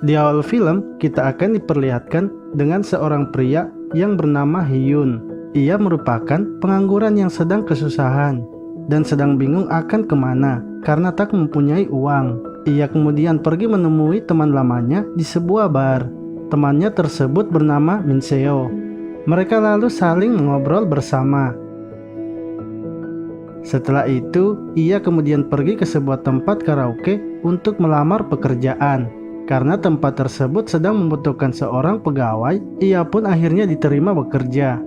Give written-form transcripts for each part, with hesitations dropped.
Di awal film, kita akan diperlihatkan dengan seorang pria yang bernama Hyun. Ia merupakan pengangguran yang sedang kesusahan dan sedang bingung akan kemana karena tak mempunyai uang. Ia kemudian pergi menemui teman lamanya di sebuah bar. Temannya tersebut bernama Min Seo. Mereka lalu saling mengobrol bersama. Setelah itu, ia kemudian pergi ke sebuah tempat karaoke untuk melamar pekerjaan. Karena tempat tersebut sedang membutuhkan seorang pegawai, ia pun akhirnya diterima bekerja.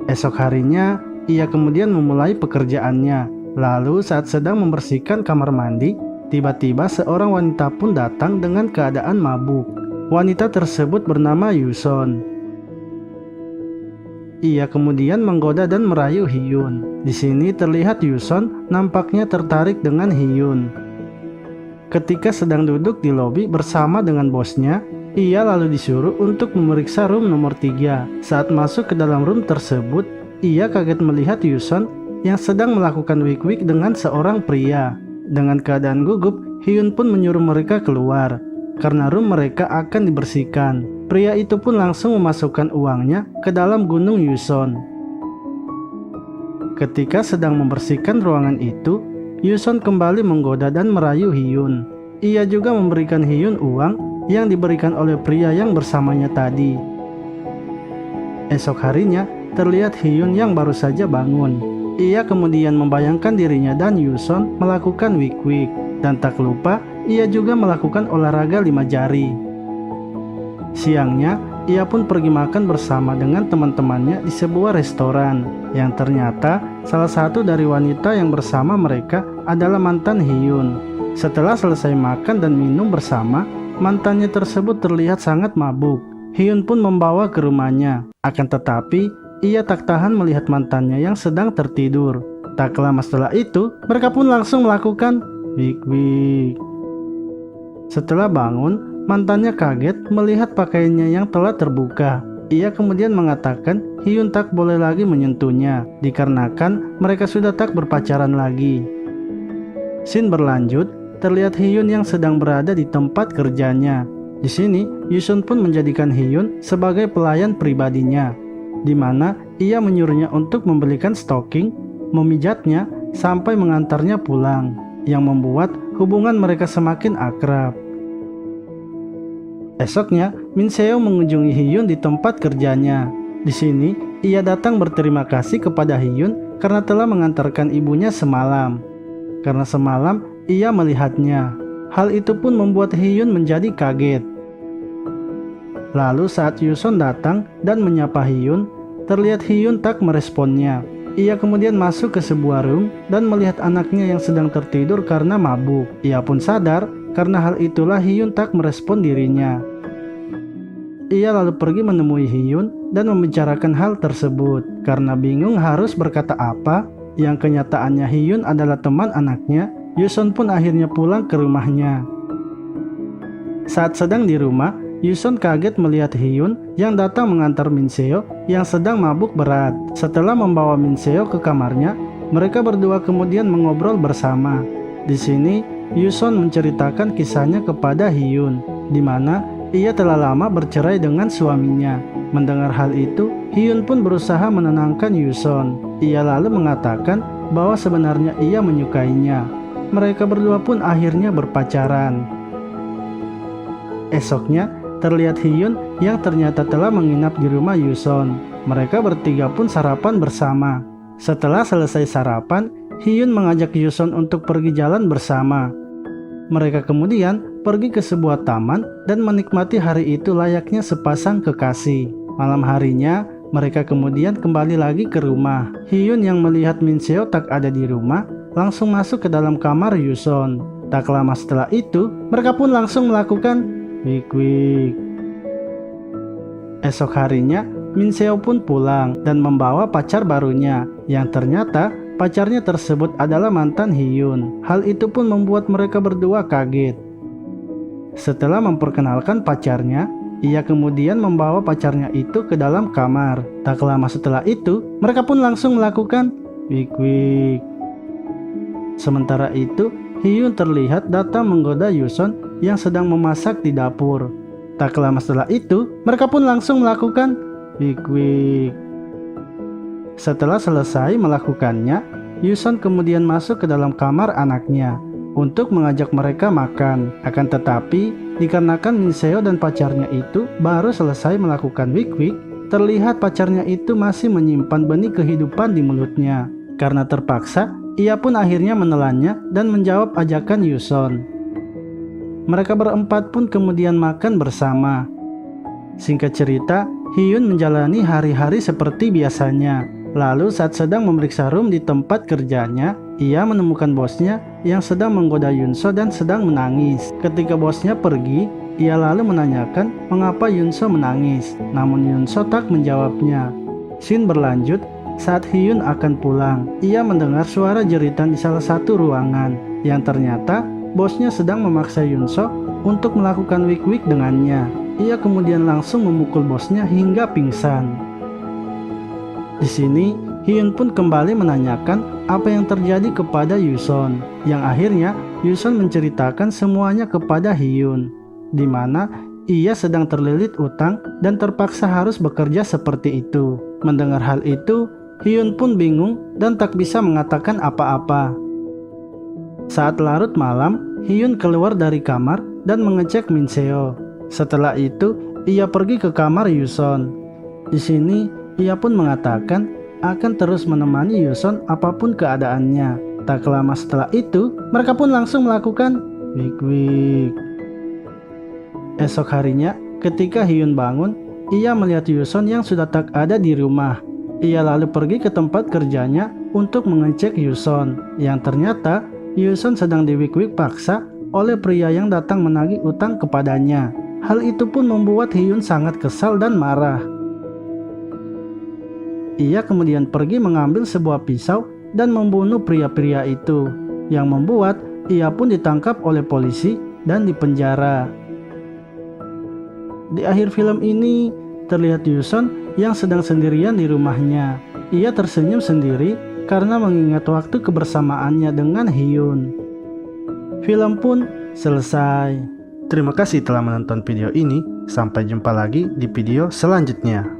Esok harinya, ia kemudian memulai pekerjaannya. Lalu saat sedang membersihkan kamar mandi, tiba-tiba seorang wanita pun datang dengan keadaan mabuk. Wanita tersebut bernama Yuson. Ia kemudian menggoda dan merayu Hyun. Di sini terlihat Yuson nampaknya tertarik dengan Hyun. Ketika sedang duduk di lobi bersama dengan bosnya, ia lalu disuruh untuk memeriksa room nomor 3. Saat masuk ke dalam room tersebut, ia kaget melihat Yuson yang sedang melakukan wik-wik dengan seorang pria. Dengan keadaan gugup, Hyun pun menyuruh mereka keluar karena room mereka akan dibersihkan. Pria itu pun langsung memasukkan uangnya ke dalam gunung Yuson. Ketika sedang membersihkan ruangan itu, Yuson kembali menggoda dan merayu Hyun. Ia juga memberikan Hyun uang yang diberikan oleh pria yang bersamanya tadi. Esok harinya, terlihat Hyun yang baru saja bangun. Ia kemudian membayangkan dirinya dan Yuson melakukan wik-wik. Dan tak lupa, ia juga melakukan olahraga 5 jari. Siangnya, ia pun pergi makan bersama dengan teman-temannya di sebuah restoran. Yang ternyata, salah satu dari wanita yang bersama mereka adalah mantan Hyun. Setelah selesai makan dan minum bersama, mantannya tersebut terlihat sangat mabuk. Hyun pun membawa ke rumahnya. Akan tetapi, ia tak tahan melihat mantannya yang sedang tertidur. Tak lama setelah itu, mereka pun langsung melakukan wik-wik. Setelah bangun, mantannya kaget melihat pakaiannya yang telah terbuka. Ia kemudian mengatakan Hyun tak boleh lagi menyentuhnya, dikarenakan mereka sudah tak berpacaran lagi. Scene berlanjut, terlihat Hyun yang sedang berada di tempat kerjanya. Di sini, Yuson pun menjadikan Hyun sebagai pelayan pribadinya, di mana ia menyuruhnya untuk membelikan stocking, memijatnya, sampai mengantarnya pulang, yang membuat hubungan mereka semakin akrab. Esoknya, Min Seo mengunjungi Hyun di tempat kerjanya. Di sini, ia datang berterima kasih kepada Hyun karena telah mengantarkan ibunya semalam. Karena semalam, ia melihatnya. Hal itu pun membuat Hyun menjadi kaget. Lalu saat Yuson datang dan menyapa Hyun, terlihat Hyun tak meresponnya. Ia kemudian masuk ke sebuah room dan melihat anaknya yang sedang tertidur karena mabuk. Ia pun sadar karena hal itulah Hyun tak merespon dirinya. Ia lalu pergi menemui Hyun dan membicarakan hal tersebut. Karena bingung harus berkata apa, yang kenyataannya Hyun adalah teman anaknya, Yuson pun akhirnya pulang ke rumahnya. Saat sedang di rumah, Yuson kaget melihat Hyun yang datang mengantar Min Seo yang sedang mabuk berat. Setelah membawa Min Seo ke kamarnya, mereka berdua kemudian mengobrol bersama. Di sini, Yuson menceritakan kisahnya kepada Hyun, di mana ia telah lama bercerai dengan suaminya. Mendengar hal itu, Hyun pun berusaha menenangkan Yuson. Ia lalu mengatakan bahwa sebenarnya ia menyukainya. Mereka berdua pun akhirnya berpacaran. Esoknya, terlihat Hyun yang ternyata telah menginap di rumah Yuson. Mereka bertiga pun sarapan bersama. Setelah selesai sarapan, Hyun mengajak Yuson untuk pergi jalan bersama. Mereka kemudian pergi ke sebuah taman dan menikmati hari itu layaknya sepasang kekasih. Malam harinya, mereka kemudian kembali lagi ke rumah. Hyun yang melihat Min Seo tak ada di rumah, langsung masuk ke dalam kamar Yuson. Tak lama setelah itu, mereka pun langsung melakukan wik-wik. Esok harinya, Min Seo pun pulang dan membawa pacar barunya, yang ternyata pacarnya tersebut adalah mantan Hyun. Hal itu pun membuat mereka berdua kaget. Setelah memperkenalkan pacarnya, ia kemudian membawa pacarnya itu ke dalam kamar. Tak lama setelah itu, mereka pun langsung melakukan wik-wik. Sementara itu, Hyun terlihat datang menggoda Yuson yang sedang memasak di dapur. Tak lama setelah itu, mereka pun langsung melakukan wik-wik. Setelah selesai melakukannya, Yuson kemudian masuk ke dalam kamar anaknya untuk mengajak mereka makan. Akan tetapi, dikarenakan Min Seo dan pacarnya itu baru selesai melakukan wik-wik, terlihat pacarnya itu masih menyimpan benih kehidupan di mulutnya. Karena terpaksa, ia pun akhirnya menelannya dan menjawab ajakan Yuson. Mereka berempat pun kemudian makan bersama. Singkat cerita, Hyun menjalani hari-hari seperti biasanya. Lalu saat sedang memeriksa room di tempat kerjanya, ia menemukan bosnya yang sedang menggoda Yunso dan sedang menangis. Ketika bosnya pergi, ia lalu menanyakan mengapa Yunso menangis. Namun Yunso tak menjawabnya. Scene berlanjut, saat Hyun akan pulang, ia mendengar suara jeritan di salah satu ruangan, yang ternyata bosnya sedang memaksa Yunso untuk melakukan wik-wik dengannya. Ia kemudian langsung memukul bosnya hingga pingsan. Di sini, Hyun pun kembali menanyakan apa yang terjadi kepada Yuson, yang akhirnya Yuson menceritakan semuanya kepada Hyun, di mana ia sedang terlilit utang dan terpaksa harus bekerja seperti itu. Mendengar hal itu, Hyun pun bingung dan tak bisa mengatakan apa-apa. Saat larut malam, Hyun keluar dari kamar dan mengecek Min Seo. Setelah itu, ia pergi ke kamar Yuson. Di sini, ia pun mengatakan akan terus menemani Yuson apapun keadaannya. Tak lama setelah itu, mereka pun langsung melakukan wik-wik. Esok harinya, ketika Hyun bangun, ia melihat Yuson yang sudah tak ada di rumah. Ia lalu pergi ke tempat kerjanya untuk mengecek Yuson, yang ternyata Yuson sedang diwik-wik paksa oleh pria yang datang menagih utang kepadanya. Hal itu pun membuat Hyun sangat kesal dan marah. Ia kemudian pergi mengambil sebuah pisau dan membunuh pria-pria itu, yang membuat ia pun ditangkap oleh polisi dan dipenjara. Di akhir film ini, terlihat Yuson yang sedang sendirian di rumahnya. Ia tersenyum sendiri karena mengingat waktu kebersamaannya dengan Hyun. Film pun selesai. Terima kasih telah menonton video ini. Sampai jumpa lagi di video selanjutnya.